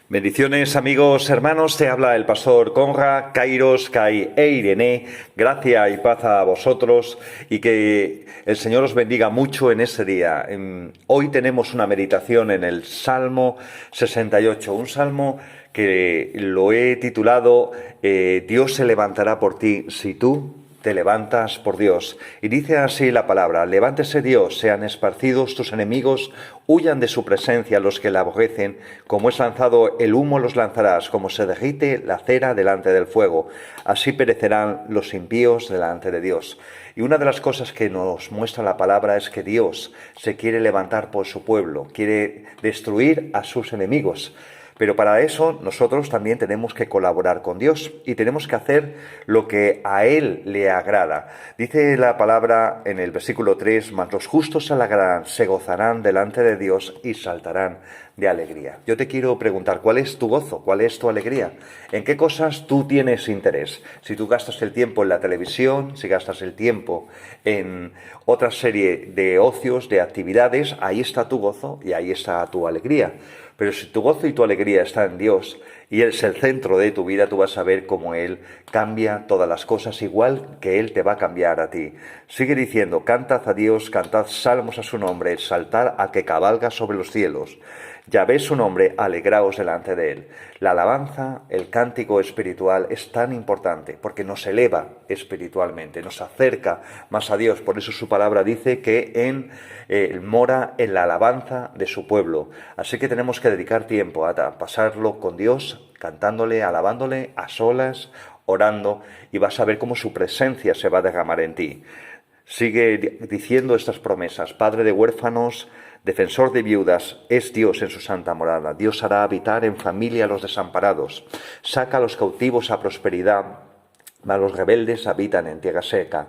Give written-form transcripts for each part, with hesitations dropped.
Bendiciones, amigos, hermanos, te habla el pastor Conra, Kairos, Kai e Irene. Gracia y paz a vosotros y que el Señor os bendiga mucho en ese día. Hoy tenemos una meditación en el Salmo 68, un salmo que lo he titulado Dios se levantará por ti si tú te levantas por Dios. Y dice así la palabra: levántese Dios, sean esparcidos tus enemigos, huyan de su presencia los que la aborrecen. Como es lanzado el humo los lanzarás, como se derrite la cera delante del fuego. Así perecerán los impíos delante de Dios. Y una de las cosas que nos muestra la palabra es que Dios se quiere levantar por su pueblo, quiere destruir a sus enemigos. Pero para eso nosotros también tenemos que colaborar con Dios y tenemos que hacer lo que a Él le agrada. Dice la palabra en el versículo 3, mas los justos se alegrarán, se gozarán delante de Dios y saltarán de alegría. Yo te quiero preguntar, ¿cuál es tu gozo? ¿Cuál es tu alegría? ¿En qué cosas tú tienes interés? Si tú gastas el tiempo en la televisión, si gastas el tiempo en otra serie de ocios, de actividades, ahí está tu gozo y ahí está tu alegría. Pero si tu gozo y tu alegría están en Dios y Él es el centro de tu vida, tú vas a ver cómo Él cambia todas las cosas, igual que Él te va a cambiar a ti. Sigue diciendo: cantad a Dios, cantad salmos a su nombre, exaltad al que cabalga sobre los cielos. Ya ves su nombre, alegraos delante de Él. La alabanza, el cántico espiritual es tan importante porque nos eleva espiritualmente, nos acerca más a Dios. Por eso su palabra dice que mora en la alabanza de su pueblo. Así que tenemos que dedicar tiempo a pasarlo con Dios, cantándole, alabándole, a solas, orando, y vas a ver cómo su presencia se va a derramar en ti. Sigue diciendo estas promesas: Padre de huérfanos, defensor de viudas, es Dios en su santa morada. Dios hará habitar en familia a los desamparados. Saca a los cautivos a prosperidad, mas los rebeldes habitan en tierra seca.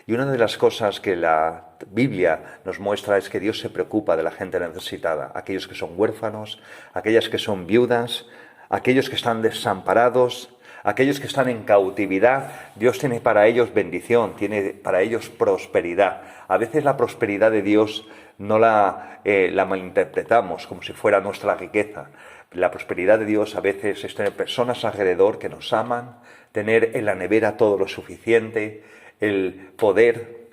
Y una de las cosas que la Biblia nos muestra es que Dios se preocupa de la gente necesitada, aquellos que son huérfanos, aquellas que son viudas, aquellos que están desamparados, aquellos que están en cautividad. Dios tiene para ellos bendición, tiene para ellos prosperidad. A veces la prosperidad de Dios no la malinterpretamos como si fuera nuestra riqueza. La prosperidad de Dios a veces es tener personas alrededor que nos aman, tener en la nevera todo lo suficiente, el poder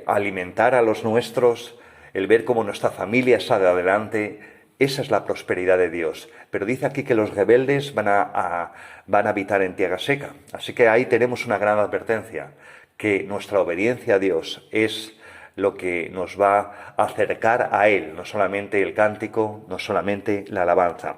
alimentar a los nuestros, el ver cómo nuestra familia sale adelante. Esa es la prosperidad de Dios. Pero dice aquí que los rebeldes van a habitar en tierra seca. Así que ahí tenemos una gran advertencia, que nuestra obediencia a Dios es lo que nos va a acercar a Él, no solamente el cántico, no solamente la alabanza.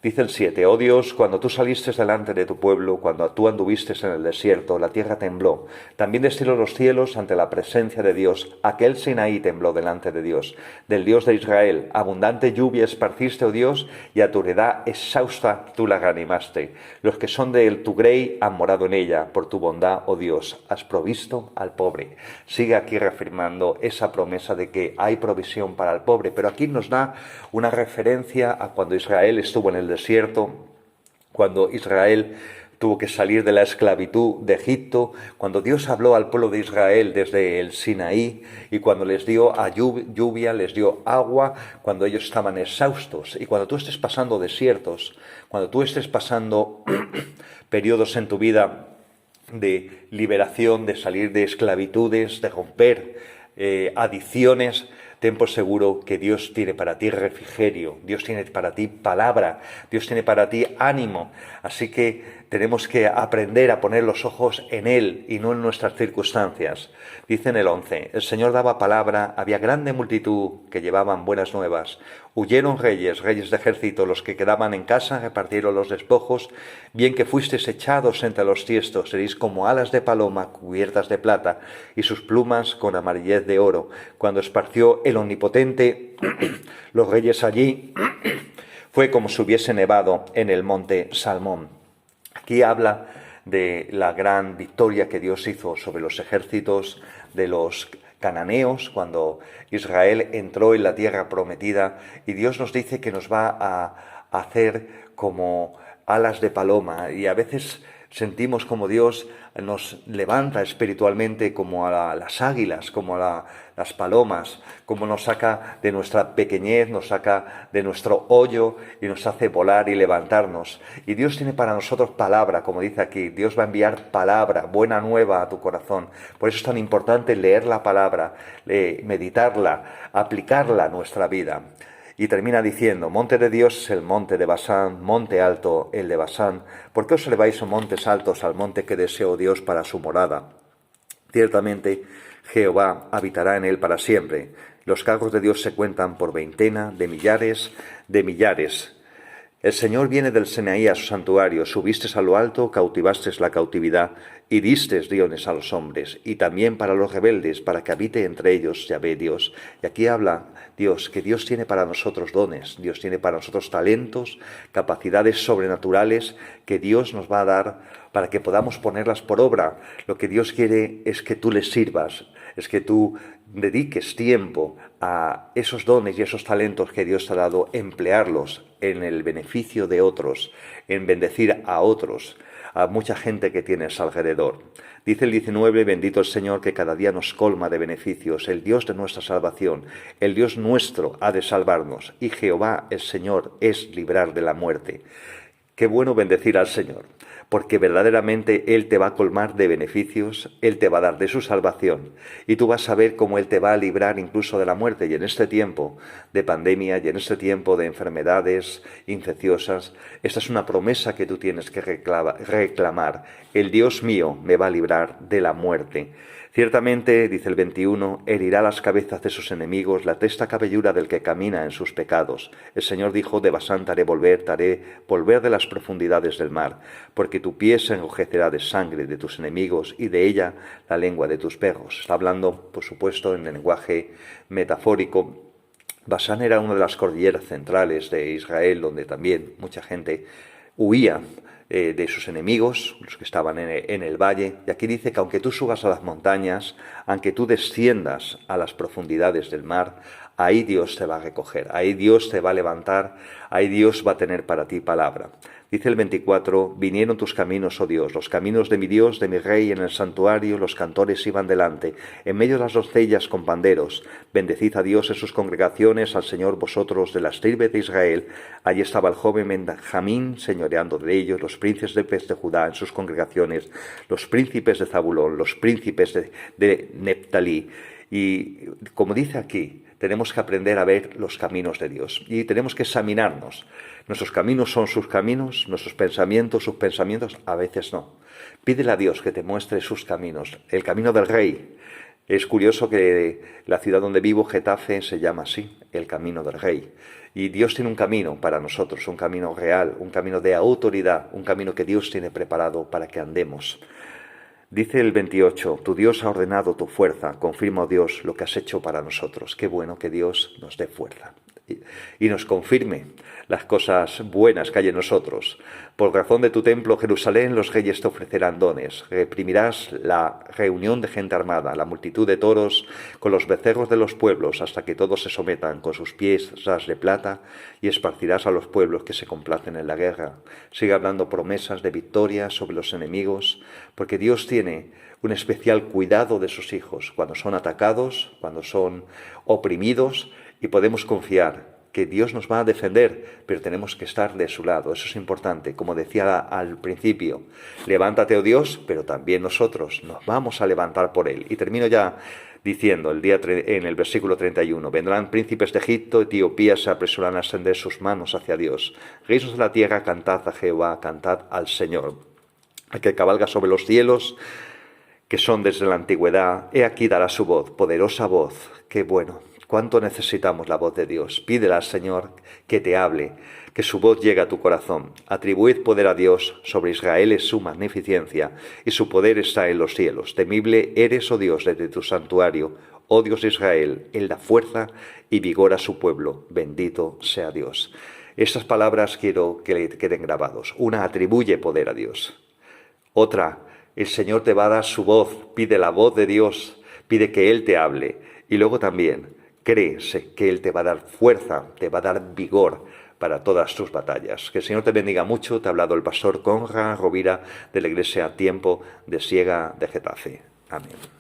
Dice el 7, oh Dios, cuando tú saliste delante de tu pueblo, cuando tú anduviste en el desierto, la tierra tembló. También destiló los cielos ante la presencia de Dios. Aquel Sinaí tembló delante de Dios, del Dios de Israel. Abundante lluvia esparciste, oh Dios, y a tu heredad exhausta tú la reanimaste. Los que son de tu grey han morado en ella. Por tu bondad, oh Dios, has provisto al pobre. Sigue aquí reafirmando esa promesa de que hay provisión para el pobre, pero aquí nos da una referencia a cuando Israel estuvo en el desierto, cuando Israel tuvo que salir de la esclavitud de Egipto, cuando Dios habló al pueblo de Israel desde el Sinaí y cuando les dio lluvia, les dio agua, cuando ellos estaban exhaustos. Y cuando tú estés pasando desiertos, cuando tú estés pasando periodos en tu vida de liberación, de salir de esclavitudes, de romper adicciones, ten por seguro que Dios tiene para ti refrigerio, Dios tiene para ti palabra, Dios tiene para ti ánimo. Así que tenemos que aprender a poner los ojos en Él y no en nuestras circunstancias. Dice en el 11, el Señor daba palabra, había grande multitud que llevaban buenas nuevas. Huyeron reyes de ejército, los que quedaban en casa repartieron los despojos. Bien que fuisteis echados entre los tiestos, seréis como alas de paloma cubiertas de plata y sus plumas con amarillez de oro. Cuando esparció el Omnipotente los reyes allí, fue como si hubiese nevado en el monte Salmón. Aquí habla de la gran victoria que Dios hizo sobre los ejércitos de los cananeos cuando Israel entró en la tierra prometida, y Dios nos dice que nos va a hacer como alas de paloma, y a veces Sentimos como Dios nos levanta espiritualmente como a las águilas, como a las palomas, como nos saca de nuestra pequeñez, nos saca de nuestro hoyo y nos hace volar y levantarnos. Y Dios tiene para nosotros palabra, como dice aquí. Dios va a enviar palabra, buena nueva a tu corazón. Por eso es tan importante leer la palabra, meditarla, aplicarla a nuestra vida. Y termina diciendo, monte de Dios es el monte de Basán, monte alto el de Basán. ¿Por qué os eleváis, montes altos, al monte que deseó Dios para su morada? Ciertamente Jehová habitará en él para siempre. Los cargos de Dios se cuentan por veintena de millares de millares. El Señor viene del Sinaí a su santuario, subistes a lo alto, cautivastes la cautividad, y distes dones a los hombres, y también para los rebeldes, para que habite entre ellos Yahvé Dios. Y aquí habla Dios, que Dios tiene para nosotros dones, Dios tiene para nosotros talentos, capacidades sobrenaturales, que Dios nos va a dar para que podamos ponerlas por obra. Lo que Dios quiere es que tú le sirvas, es que tú dediques tiempo a esos dones y esos talentos que Dios te ha dado, emplearlos en el beneficio de otros, en bendecir a otros, a mucha gente que tienes alrededor. Dice el 19, bendito el Señor que cada día nos colma de beneficios, el Dios de nuestra salvación, el Dios nuestro ha de salvarnos, y Jehová el Señor es librar de la muerte. Qué bueno bendecir al Señor, porque verdaderamente Él te va a colmar de beneficios, Él te va a dar de su salvación, y tú vas a ver cómo Él te va a librar incluso de la muerte. Y en este tiempo de pandemia y en este tiempo de enfermedades infecciosas, esta es una promesa que tú tienes que reclamar. El Dios mío me va a librar de la muerte. Ciertamente, dice el 21, herirá las cabezas de sus enemigos, la testa cabellura del que camina en sus pecados. El Señor dijo, de Basán te haré volver de las profundidades del mar, porque tu pie se enrojecerá de sangre de tus enemigos y de ella la lengua de tus perros. Está hablando, por supuesto, en el lenguaje metafórico. Basán era una de las cordilleras centrales de Israel, donde también mucha gente huía de sus enemigos, los que estaban en el valle. Y aquí dice que aunque tú subas a las montañas, aunque tú desciendas a las profundidades del mar, ahí Dios te va a recoger, ahí Dios te va a levantar, ahí Dios va a tener para ti palabra. Dice el 24, vinieron tus caminos, oh Dios, los caminos de mi Dios, de mi Rey, en el santuario, los cantores iban delante, en medio de las doncellas con panderos. Bendecid a Dios en sus congregaciones, al Señor vosotros de las tribus de Israel. Allí estaba el joven Benjamín, señoreando de ellos, los príncipes de Judá en sus congregaciones, los príncipes de Zabulón, los príncipes de Neptalí. Y como dice aquí, tenemos que aprender a ver los caminos de Dios y tenemos que examinarnos. Nuestros caminos son sus caminos, nuestros pensamientos, sus pensamientos, a veces no. Pídele a Dios que te muestre sus caminos, el camino del Rey. Es curioso que la ciudad donde vivo, Getafe, se llama así, el camino del Rey. Y Dios tiene un camino para nosotros, un camino real, un camino de autoridad, un camino que Dios tiene preparado para que andemos. Dice el 28, tu Dios ha ordenado tu fuerza, confirma, oh Dios, lo que has hecho para nosotros. Qué bueno que Dios nos dé fuerza y nos confirme las cosas buenas que hay en nosotros. Por razón de tu templo, Jerusalén, los reyes te ofrecerán dones. Reprimirás la reunión de gente armada, la multitud de toros con los becerros de los pueblos, hasta que todos se sometan con sus piezas de plata, y esparcirás a los pueblos que se complacen en la guerra. Sigue hablando promesas de victoria sobre los enemigos, porque Dios tiene un especial cuidado de sus hijos cuando son atacados, cuando son oprimidos, y podemos confiar que Dios nos va a defender, pero tenemos que estar de su lado. Eso es importante. Como decía al principio, levántate, oh Dios, pero también nosotros nos vamos a levantar por Él. Y termino ya diciendo en el versículo 31, vendrán príncipes de Egipto, Etiopía se apresurarán a extender sus manos hacia Dios. Reinos de la tierra, cantad a Jehová, cantad al Señor. El que cabalga sobre los cielos, que son desde la antigüedad, he aquí dará su voz, poderosa voz. Qué bueno. ¿Cuánto necesitamos la voz de Dios? Pídele al Señor que te hable, que su voz llegue a tu corazón. Atribuid poder a Dios, sobre Israel es su magnificencia, y su poder está en los cielos. Temible eres, oh Dios, desde tu santuario, oh Dios de Israel. Él da fuerza y vigor a su pueblo. Bendito sea Dios. Estas palabras quiero que le queden grabados. Una, atribuye poder a Dios. Otra, el Señor te va a dar su voz. Pide la voz de Dios, pide que Él te hable. Y luego también, créese que Él te va a dar fuerza, te va a dar vigor para todas tus batallas. Que el Señor te bendiga mucho. Te ha hablado el pastor Conrad Rovira de la Iglesia Tiempo de Siega de Getafe. Amén.